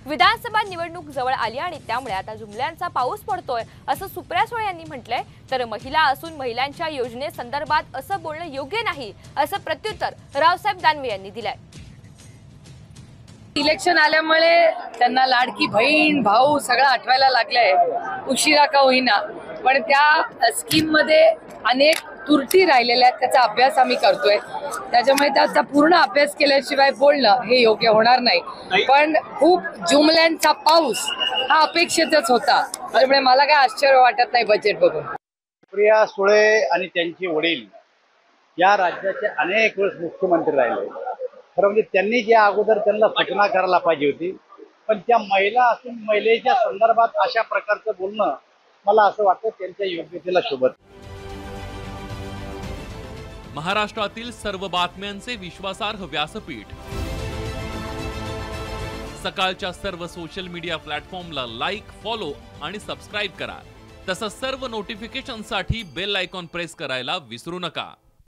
विधानसभा निवडणूक जवळ आली आणि त्यामुळे आता जुमल्यांचा पाऊस पडतोय असं सुप्रिया सुळे यांनी म्हटलंय। तर महिला असून महिलांच्या योजनेसंदर्भात असं बोलणं योग्य नाही असं प्रत्युत्तर रावसाहेब दानवे यांनी दिलंय। इलेक्शन आल्यामुळे त्यांना लाडकी बहीण भाऊ सगळं आठवायला लागलंय, उशिरा का होईना, पण त्या स्कीम मध्ये अनेक त्रुटी राहिलेल्या आहेत, त्याचा अभ्यास आम्ही करतोय। त्याच्यामुळे त्याचा पूर्ण अभ्यास केल्याशिवाय बोलणं हे योग्य होणार नाही। पण खूप जुमल्यांचा पाऊस हा अपेक्षितच होता, त्यामुळे मला काय आश्चर्य वाटत नाही बजेट बघून। सुप्रिया सुळे आणि त्यांचे वडील या राज्याचे अनेक वेळेस मुख्यमंत्री राहिले। खरं म्हणजे त्यांनी ज्या अगोदर त्यांना सूचना करायला पाहिजे होती, पण त्या महिला असून महिलेच्या संदर्भात अशा प्रकारचं बोलणं मला असं वाटतं त्यांच्या योग्यतेला शोभत। महाराष्ट्रातील सर्व बातम्यांचे विश्वासार्ह व्यासपीठ, सकाळच्या सर्व सोशल मीडिया प्लॅटफॉर्मला लाईक, फॉलो आणि सबस्क्राईब करा। तसंच सर्व नोटिफिकेशनसाठी बेल आयकॉन प्रेस करायला विसरू नका।